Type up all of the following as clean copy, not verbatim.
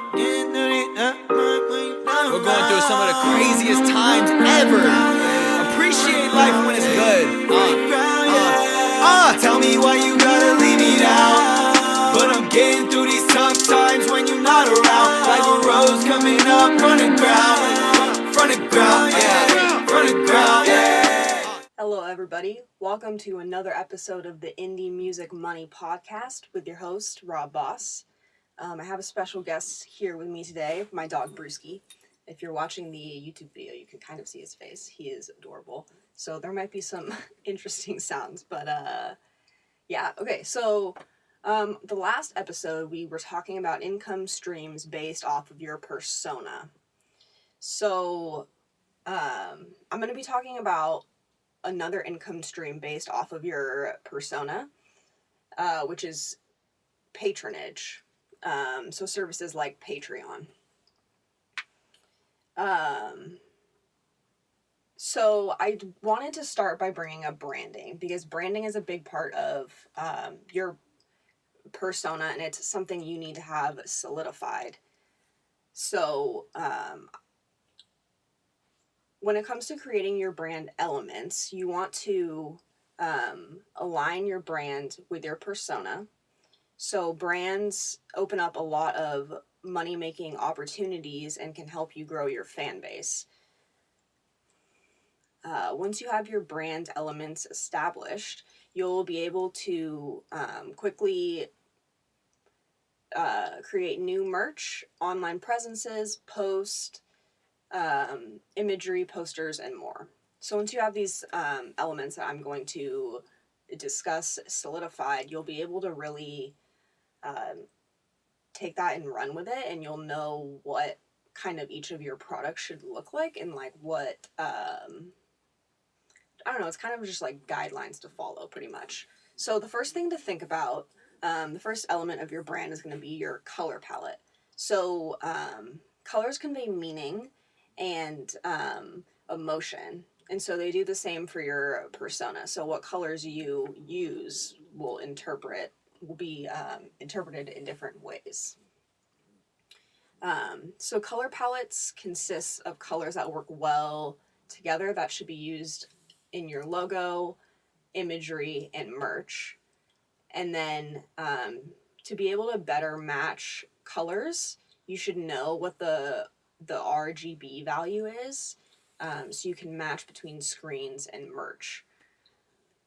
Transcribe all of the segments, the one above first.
We're going through some of the craziest times ever. Appreciate life when it's good. Tell me why you gotta leave me now. But I'm getting through these tough times when you're not around. Like a rose coming up from the ground, yeah. Hello everybody, welcome to another episode of the Indie Music Money Podcast with your host, Rob Boss. I have a special guest here with me today, my dog Brewski. If you're watching the YouTube video, you can kind of see his face. He is adorable. So there might be some interesting sounds, but yeah. Okay, so the last episode we were talking about income streams based off of your persona. So I'm going to be talking about another income stream based off of your persona, which is patronage. So services like Patreon. So I wanted to start by bringing up branding, because branding is a big part of your persona, and it's something you need to have solidified. So when it comes to creating your brand elements, you want to align your brand with your persona. So brands open up a lot of money-making opportunities and can help you grow your fan base. Once you have your brand elements established, you'll be able to quickly create new merch, online presences, post, imagery, posters, and more. So once you have these elements that I'm going to discuss solidified, you'll be able to really take that and run with it, and you'll know what kind of each of your products should look like, and like what I don't know, it's kind of just like guidelines to follow pretty much. So the first thing to think about, the first element of your brand is going to be your color palette. So colors convey meaning and emotion, and so they do the same for your persona. So what colors you use will be interpreted in different ways. So color palettes consist of colors that work well together that should be used in your logo, imagery, and merch. And then to be able to better match colors, you should know what the RGB value is, so you can match between screens and merch.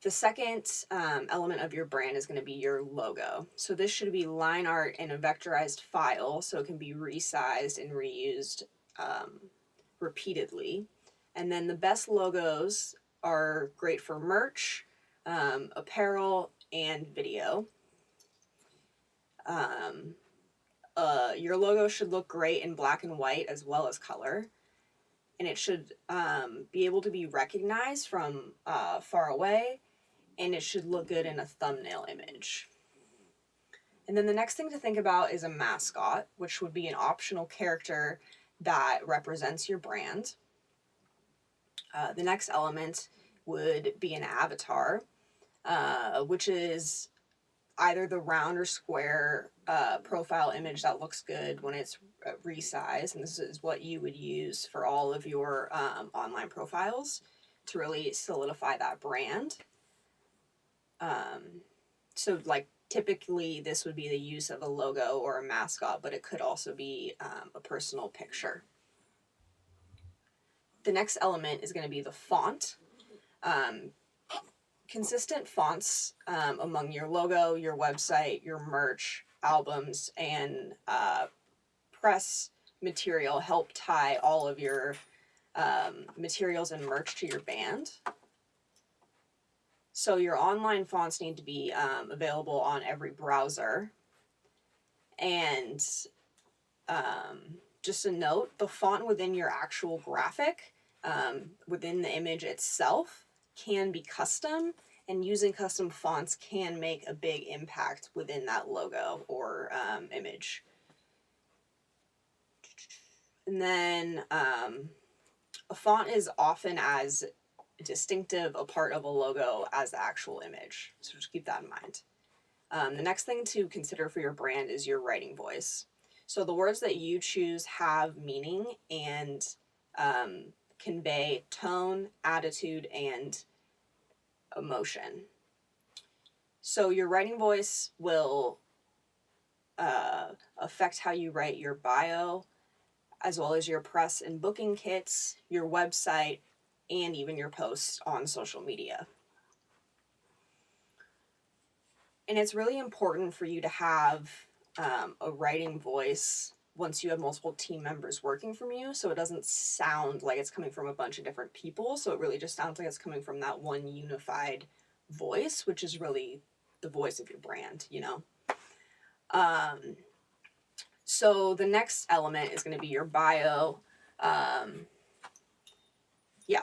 The second element of your brand is going to be your logo. So this should be line art in a vectorized file, so it can be resized and reused repeatedly. And then the best logos are great for merch, apparel, and video. Your logo should look great in black and white as well as color. And it should be able to be recognized from far away, and it should look good in a thumbnail image. And then the next thing to think about is a mascot, which would be an optional character that represents your brand. The next element would be an avatar, which is either the round or square profile image that looks good when it's resized. And this is what you would use for all of your online profiles to really solidify that brand. So like typically this would be the use of a logo or a mascot, but it could also be a personal picture. The next element is going to be the font. Consistent fonts among your logo, your website, your merch, albums, and press material help tie all of your materials and merch to your band. So your online fonts need to be available on every browser. And just a note, the font within your actual graphic, within the image itself, can be custom, and using custom fonts can make a big impact within that logo or image. And then a font is often as distinctive a part of a logo as the actual image, so just keep that in mind. The next thing to consider for your brand is your writing voice. So the words that you choose have meaning and convey tone, attitude, and emotion. So your writing voice will affect how you write your bio, as well as your press and booking kits, your website, and even your posts on social media. And it's really important for you to have a writing voice once you have multiple team members working from you, so it doesn't sound like it's coming from a bunch of different people. So it really just sounds like it's coming from that one unified voice, which is really the voice of your brand, you know? So the next element is going to be your bio.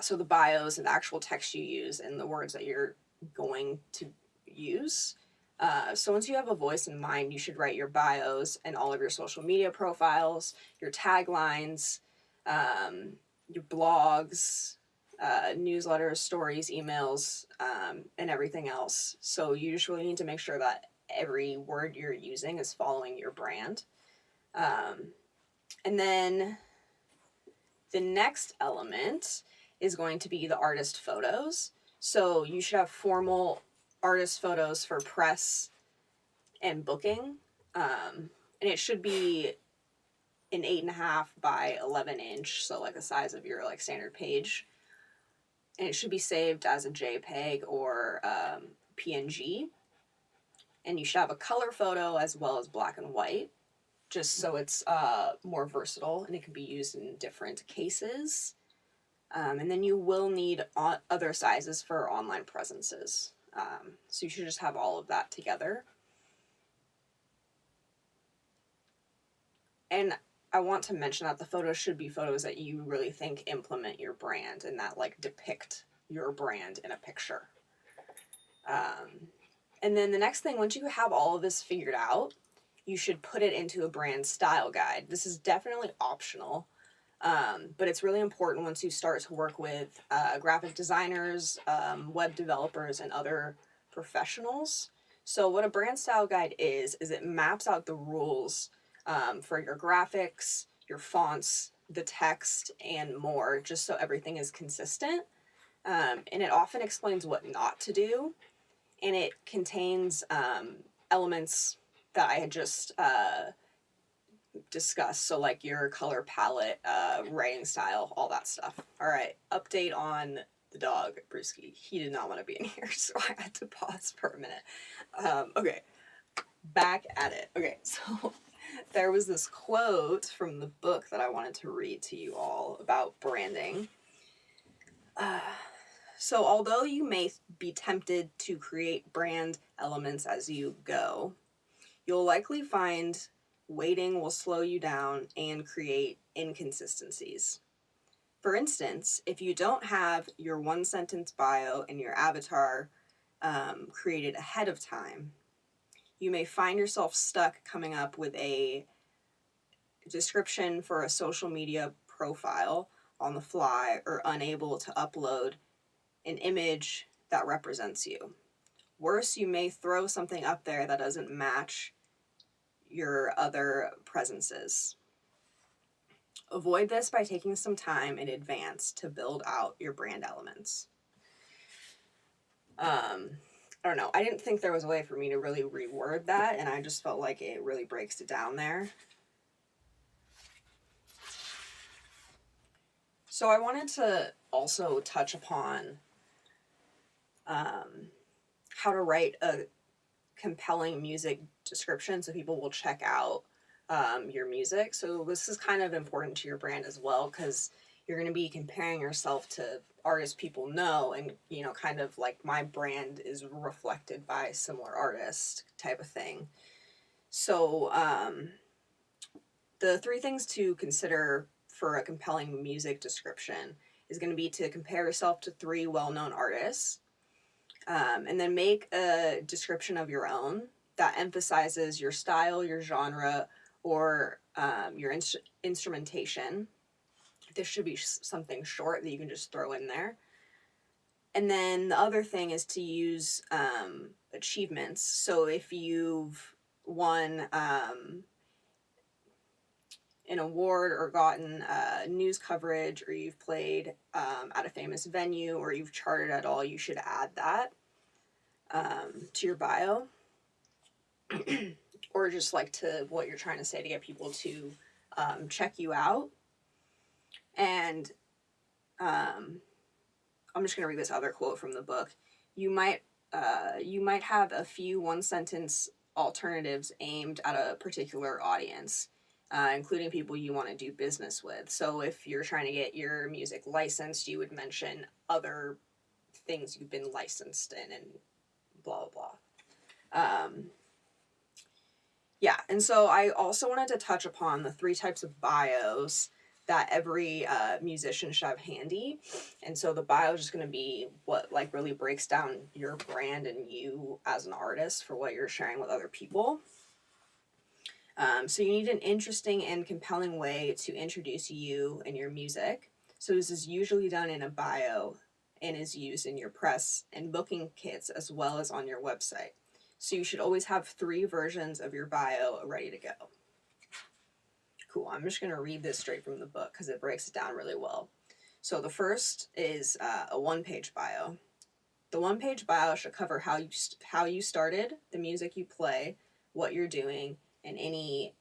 So the bios and the actual text you use and the words that you're going to use. So once you have a voice in mind, you should write your bios and all of your social media profiles, your taglines, your blogs, newsletters, stories, emails, and everything else. So you just really need to make sure that every word you're using is following your brand. And then the next element is going to be the artist photos. So you should have formal artist photos for press and booking. And it should be an 8.5 by 11 inch, so like the size of your like standard page. And it should be saved as a JPEG or PNG. And you should have a color photo as well as black and white, just so it's more versatile and it can be used in different cases. And then you will need other sizes for online presences. So you should just have all of that together. And I want to mention that the photos should be photos that you really think implement your brand and that like depict your brand in a picture. And then the next thing, once you have all of this figured out, you should put it into a brand style guide. This is definitely optional, but it's really important once you start to work with graphic designers, web developers, and other professionals. So what a brand style guide is it maps out the rules for your graphics, your fonts, the text, and more, just so everything is consistent. And it often explains what not to do, and it contains elements that I had just discussed. So like your color palette, writing style, all that stuff. All right, update on the dog, Brewski. He did not want to be in here, so I had to pause for a minute. Okay, back at it. Okay, so there was this quote from the book that I wanted to read to you all about branding. So although you may be tempted to create brand elements as you go, you'll likely find waiting will slow you down and create inconsistencies. For instance, if you don't have your one-sentence bio and your avatar created ahead of time, you may find yourself stuck coming up with a description for a social media profile on the fly or unable to upload an image that represents you. Worse, you may throw something up there that doesn't match your other presences. Avoid this by taking some time in advance to build out your brand elements. I don't know. I didn't think there was a way for me to really reword that, and I just felt like it really breaks it down there. So I wanted to also touch upon how to write a compelling music description so people will check out your music. So this is kind of important to your brand as well, because you're going to be comparing yourself to artists people know, and you know, kind of like my brand is reflected by similar artists type of thing. So the 3 things to consider for a compelling music description is going to be to compare yourself to 3 well-known artists, and then make a description of your own that emphasizes your style, your genre, or your instrumentation. This should be something short that you can just throw in there. And then the other thing is to use achievements. So if you've won an award or gotten news coverage, or you've played at a famous venue, or you've charted at all, you should add that to your bio. Or just like to what you're trying to say to get people to check you out. And I'm just going to read this other quote from the book. You might have a few one-sentence alternatives aimed at a particular audience, including people you want to do business with. So if you're trying to get your music licensed, you would mention other things you've been licensed in and blah, blah, blah. Yeah, and so I also wanted to touch upon the 3 types of bios that every musician should have handy. And so the bio is just going to be what like really breaks down your brand and you as an artist for what you're sharing with other people. So you need an interesting and compelling way to introduce you and your music. So this is usually done in a bio and is used in your press and booking kits as well as on your website. So you should always have 3 versions of your bio ready to go. Cool, I'm just going to read this straight from the book because it breaks it down really well. So the first is a 1-page bio. The 1-page bio should cover how you started, the music you play, what you're doing, and any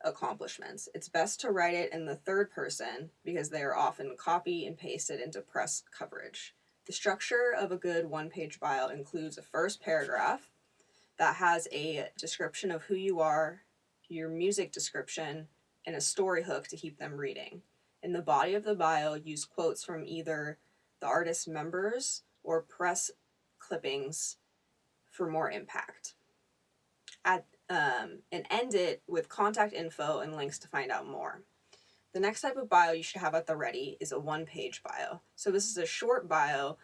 accomplishments. It's best to write it in the 3rd person because they are often copy and pasted into press coverage. The structure of a good 1-page bio includes a first paragraph that has a description of who you are, your music description, and a story hook to keep them reading. In the body of the bio, use quotes from either the artist's members or press clippings for more impact. And end it with contact info and links to find out more. The next type of bio you should have at the ready is a 1-page bio. So this is a short bio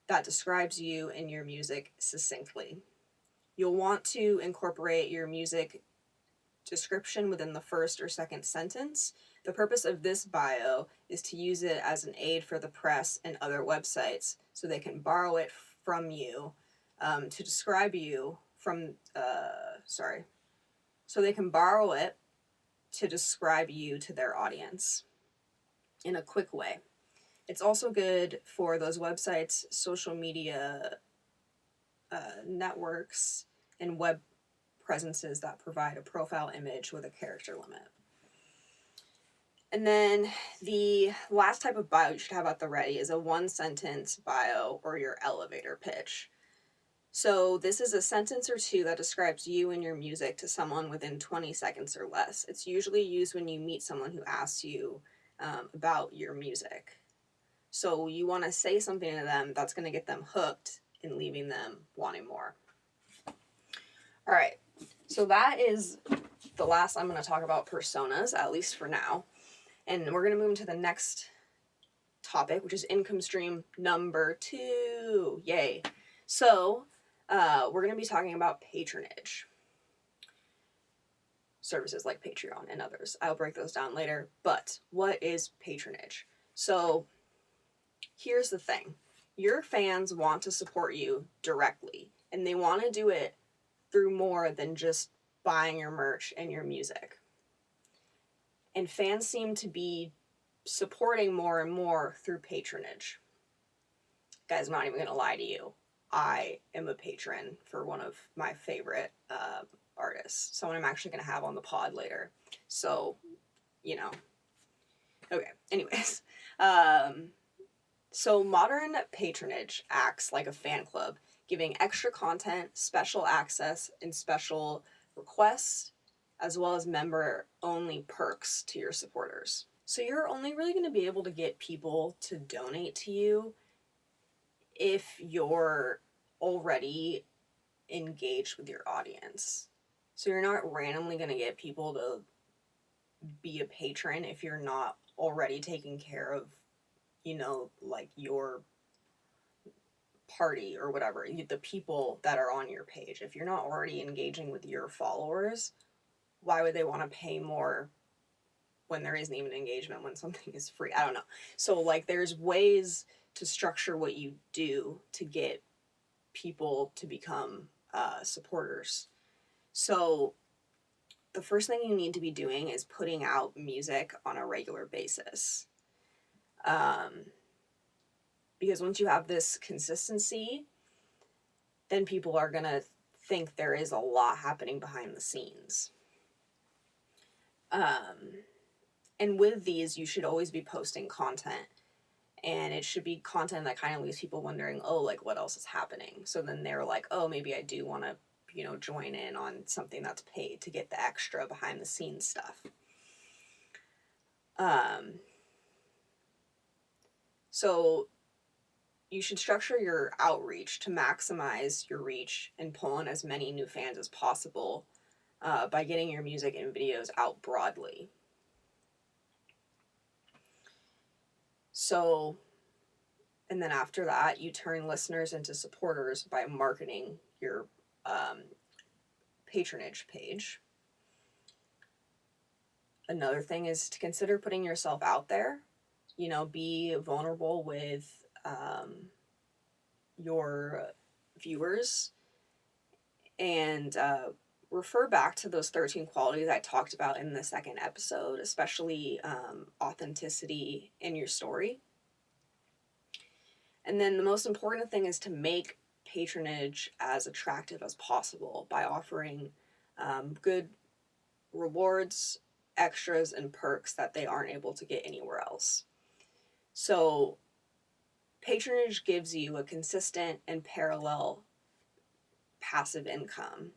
that describes you and your music succinctly. You'll want to incorporate your music description within the first or second sentence. The purpose of this bio is to use it as an aid for the press and other websites so they can borrow it from you to describe you from, so they can borrow it to describe you to their audience in a quick way. It's also good for those websites, social media networks, and web presences that provide a profile image with a character limit. And then the last type of bio you should have at the ready is a 1-sentence bio or your elevator pitch. So this is a sentence or 2 that describes you and your music to someone within 20 seconds or less. It's usually used when you meet someone who asks you about your music. So you want to say something to them that's going to get them hooked and leaving them wanting more. All right, so that is the last I'm going to talk about personas, at least for now. And we're going to move into the next topic, which is income stream number 2. Yay. So we're going to be talking about patronage. Services like Patreon and others. I'll break those down later. But what is patronage? So here's the thing. Your fans want to support you directly, and they want to do it through more than just buying your merch and your music. And fans seem to be supporting more and more through patronage. Guys, I'm not even going to lie to you. I am a patron for one of my favorite artists. Someone I'm actually going to have on the pod later. So, you know. Okay, anyways. So modern patronage acts like a fan club, giving extra content, special access, and special requests, as well as member-only perks to your supporters. So you're only really going to be able to get people to donate to you if you're already engaged with your audience. So you're not randomly going to get people to be a patron if you're not already taking care of, you know, like your party or whatever, the people that are on your page. If you're not already engaging with your followers, why would they want to pay more when there isn't even engagement, when something is free? I don't know. So like there's ways to structure what you do to get people to become supporters. So the first thing you need to be doing is putting out music on a regular basis. Because once you have this consistency, then people are going to think there is a lot happening behind the scenes. And with these, you should always be posting content. And it should be content that kind of leaves people wondering, oh, like, what else is happening? So then they're like, oh, maybe I do want to, join in on something that's paid to get the extra behind the scenes stuff. So you should structure your outreach to maximize your reach and pull in as many new fans as possible by getting your music and videos out broadly. So, and then after that, you turn listeners into supporters by marketing your Patronage page. Another thing is to consider putting yourself out there. Be vulnerable with your viewers, and refer back to those 13 qualities I talked about in the second episode, especially authenticity in your story. And then the most important thing is to make Patronage as attractive as possible by offering good rewards, extras, and perks that they aren't able to get anywhere else. So Patronage gives you a consistent and parallel passive income,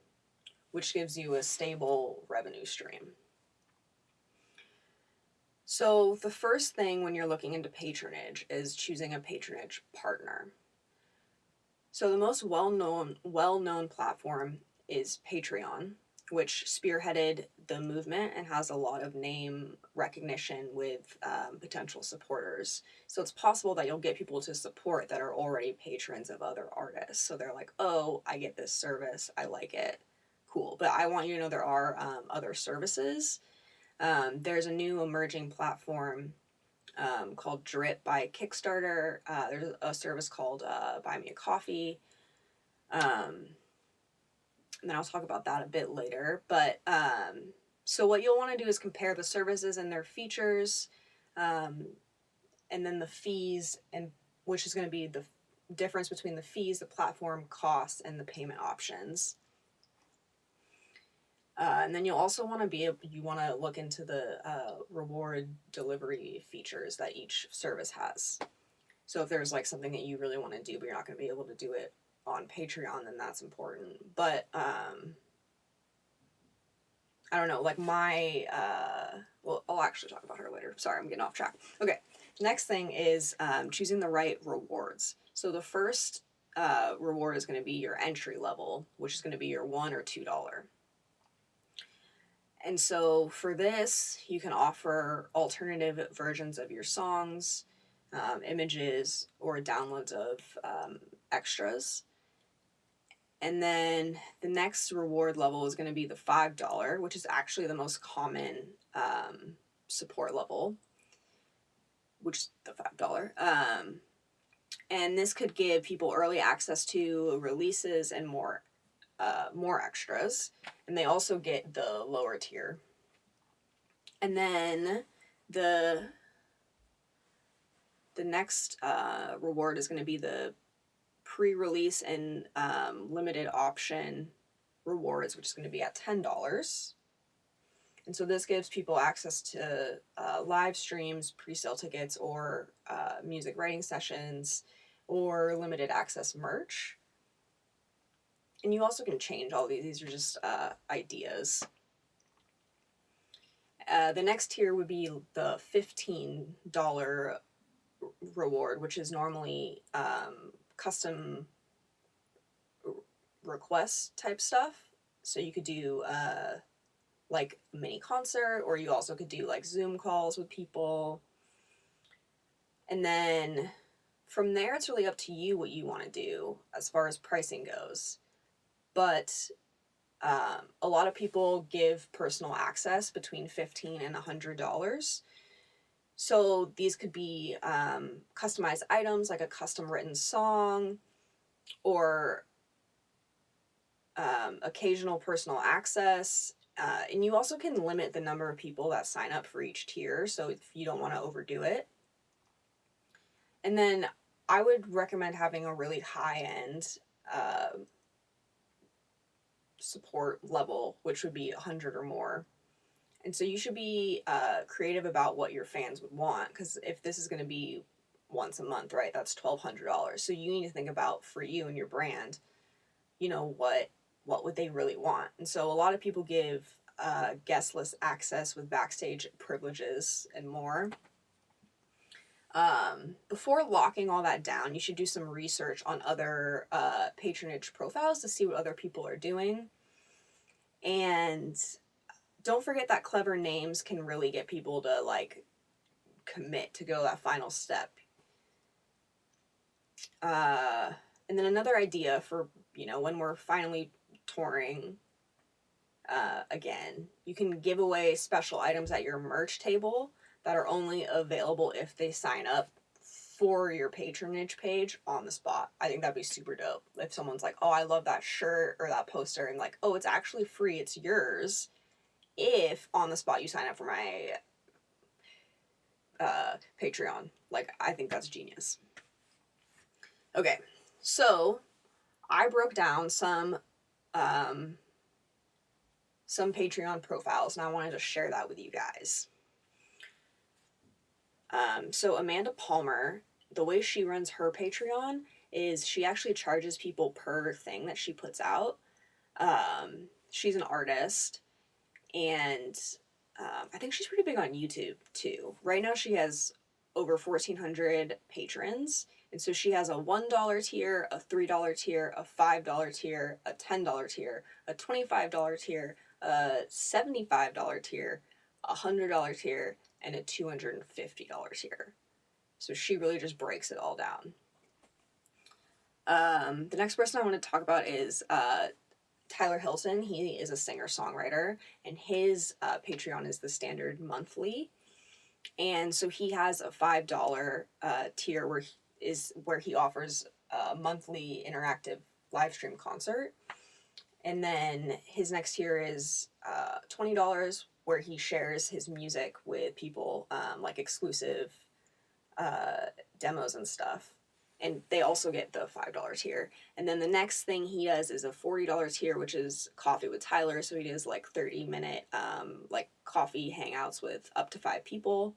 which gives you a stable revenue stream. So the first thing when you're looking into Patronage is choosing a Patronage partner. So the most well-known platform is Patreon, which spearheaded the movement and has a lot of name recognition with potential supporters. So it's possible that you'll get people to support that are already patrons of other artists. So they're like, oh, I get this service, I like it, cool. But I want you to know there are other services. There's a new emerging platform called Drip by Kickstarter. There's a service called Buy Me a Coffee. And then I'll talk about that a bit later. But so what you'll want to do is compare the services and their features, and then the fees, and which is going to be the difference between the fees, the platform costs, and the payment options. And then you'll also want to look into the reward delivery features that each service has. So if there's like something that you really want to do, but you're not going to be able to do it on Patreon, then that's important. But I don't know, like well, I'll actually talk about her later. Sorry, I'm getting off track. Okay, next thing is choosing the right rewards. So the first reward is going to be your entry level, which is going to be your $1 or $2. And so for this, you can offer alternative versions of your songs, images, or downloads of extras. And then the next reward level is going to be the $5, which is actually the most common support level, which is the $5. And this could give people early access to releases and more extras. And they also get the lower tier. And then the next reward is going to be the pre-release and limited option rewards, which is going to be at $10. And so this gives people access to live streams, pre-sale tickets, or music writing sessions, or limited access merch. And you also can change all these. These are just ideas. The next tier would be the $15 reward, which is normally custom request type stuff. So you could do like a mini concert, or you also could do like Zoom calls with people. And then from there, it's really up to you what you want to do as far as pricing goes. But a lot of people give personal access between $15 and $100. So these could be customized items like a custom written song, or occasional personal access, And you also can limit the number of people that sign up for each tier, so if you don't want to overdo it. And then I would recommend having a really high-end support level, which would be 100 or more. And so you should be creative about what your fans would want, because if this is going to be once a month, right, that's $1,200. So you need to think about, for you and your brand, you know, what would they really want. And so a lot of people give guest list access with backstage privileges and more. Before locking all that down, you should do some research on other patronage profiles to see what other people are doing. And don't forget that clever names can really get people to like commit to go that final step. And then another idea for, you know, when we're finally touring again, you can give away special items at your merch table that are only available if they sign up for your patronage page on the spot. I think that'd be super dope. If someone's like, oh, I love that shirt or that poster, and like, oh, it's actually free, it's yours, if on the spot you sign up for my Patreon. Like, I think that's genius. Okay, so I broke down some Patreon profiles, and I wanted to share that with you guys. So Amanda Palmer, the way she runs her Patreon is she actually charges people per thing that she puts out. She's an artist, and I think she's pretty big on YouTube too. Right now she has over 1,400 patrons, and so she has a $1 tier, a $3 tier, a $5 tier, a $10 tier, a $25 tier, a $75 tier, a $100 tier, and a $250 tier. So she really just breaks it all down. The next person I want to talk about is Tyler Hilton. He is a singer-songwriter, and his Patreon is the standard monthly. And so he has a $5 tier where he offers a monthly interactive live stream concert. And then his next tier is $20, where he shares his music with people, like exclusive demos and stuff. And they also get the $5 tier. And then the next thing he does is a $40 tier, which is Coffee with Tyler. So he does like 30-minute like coffee hangouts with up to 5 people.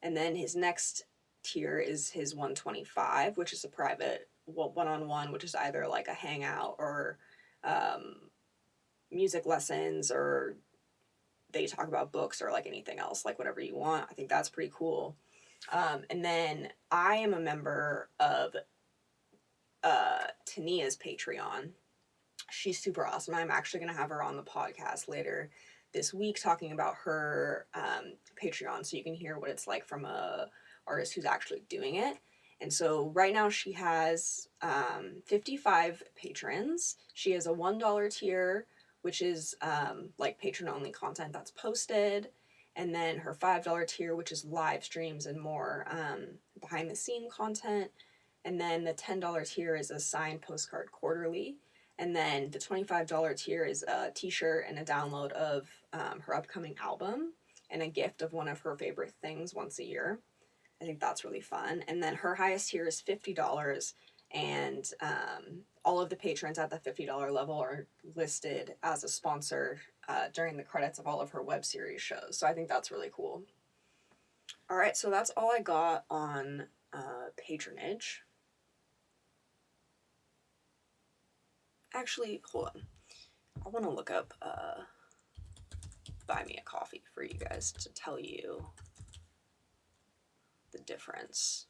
And then his next tier is his $125, which is a private one-on-one, which is either like a hangout or music lessons, or they talk about books or like anything else, like whatever you want. I think that's pretty cool. And then I am a member of Tania's Patreon. She's super awesome. I'm actually going to have her on the podcast later this week talking about her Patreon, so you can hear what it's like from a artist who's actually doing it. And so right now she has 55 patrons. She has a $1 tier, which is like patron-only content that's posted. And then her $5 tier, which is live streams and more behind-the-scene content. And then the $10 tier is a signed postcard quarterly. And then the $25 tier is a t-shirt and a download of her upcoming album and a gift of one of her favorite things once a year. I think that's really fun. And then her highest tier is $50, and all of the patrons at the $50 level are listed as a sponsor during the credits of all of her web series shows. So I think that's really cool. All right, so that's all I got on patronage. Actually, hold on. I want to look up Buy Me a Coffee for you guys to tell you the difference.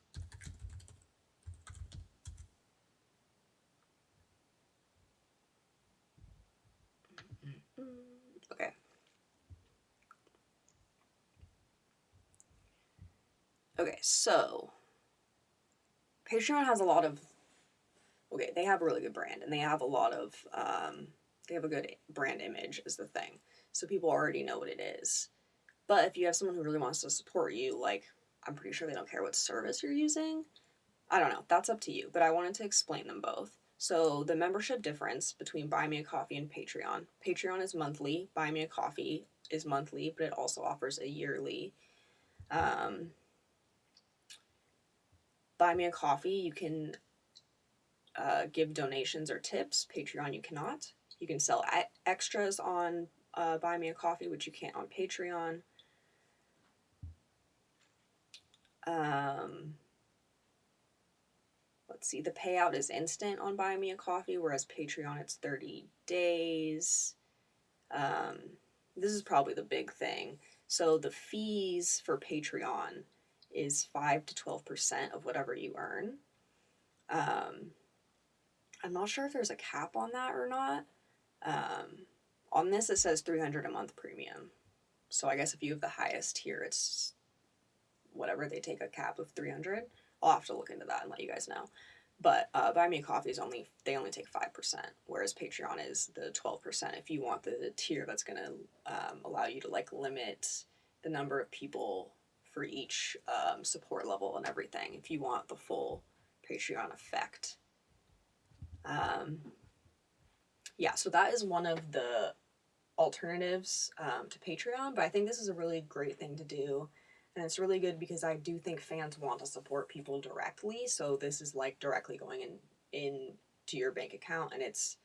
Okay. Okay, so Patreon has a lot of, okay, they have a really good brand, and they have a lot of, they have a good brand image is the thing. So people already know what it is. But if you have someone who really wants to support you, like, I'm pretty sure they don't care what service you're using. I don't know. That's up to you. But I wanted to explain them both. So the membership difference between Buy Me a Coffee and Patreon. Patreon is monthly. Buy Me a Coffee is monthly, but it also offers a yearly. Buy Me a Coffee, you can give donations or tips. Patreon, you cannot. You can sell extras on Buy Me a Coffee, which you can't on Patreon. Let's see, the payout is instant on Buy Me a Coffee, whereas Patreon, it's 30 days. This is probably the big thing. So the fees for Patreon is 5 to 12% of whatever you earn. I'm not sure if there's a cap on that or not. On this, it says $300 a month premium. So I guess if you have the highest tier, it's whatever, they take a cap of $300. I'll have to look into that and let you guys know. But Buy Me a Coffee is only take 5%, whereas Patreon is the 12%. If you want the tier that's going to allow you to like limit the number of people for each support level and everything, if you want the full Patreon effect. Yeah, so that is one of the alternatives to Patreon, but I think this is a really great thing to do. And it's really good because I do think fans want to support people directly. So this is like directly going into your bank account, and it's,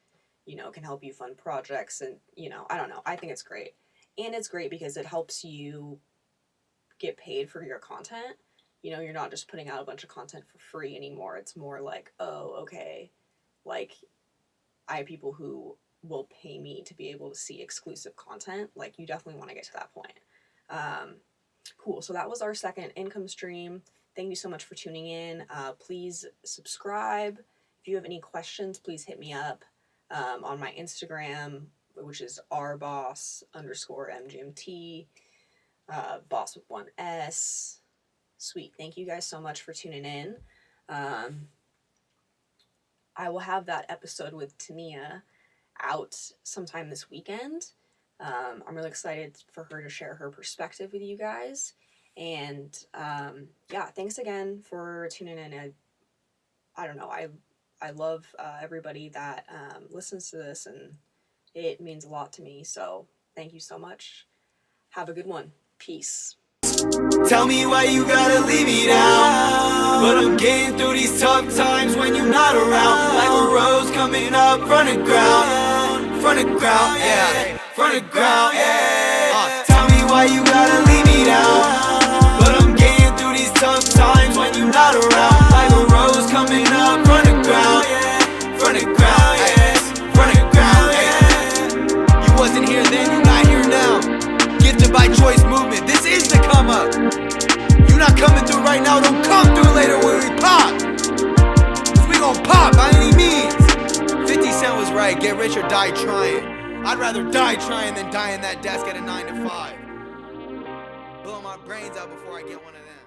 you know, can help you fund projects, and, you know, I don't know. I think it's great. And it's great because it helps you get paid for your content. You know, you're not just putting out a bunch of content for free anymore. It's more like, oh, okay, like I have people who will pay me to be able to see exclusive content. Like, you definitely want to get to that point. Cool. So that was our second income stream. Thank you so much for tuning in. Please subscribe. If you have any questions, please hit me up on my Instagram, which is rboss_Mgmt, boss with one S. Sweet. Thank you guys so much for tuning in. I will have that episode with Tania out sometime this weekend. I'm really excited for her to share her perspective with you guys. And yeah, thanks again for tuning in. I don't know, I love everybody that listens to this, and it means a lot to me. So thank you so much. Have a good one. Peace. Tell me why you gotta leave me down, but I'm getting through these tough times when you're not around. Like a rose coming up from the ground, yeah, from the ground, yeah. Tell me why you gotta leave me down, but I'm getting through these tough times when you're not around. Like a rose coming up from the ground, from the ground, yeah, from the ground, yeah. You wasn't here then, you're not here now. Gifted by choice movement, this is the come up. You not coming through right now, don't come through later when we pop. Cause we gon' pop by any means. 50 Cent was right, get rich or die trying. I'd rather die trying than die in that desk at a 9 to 5. Blow my brains out before I get one of them.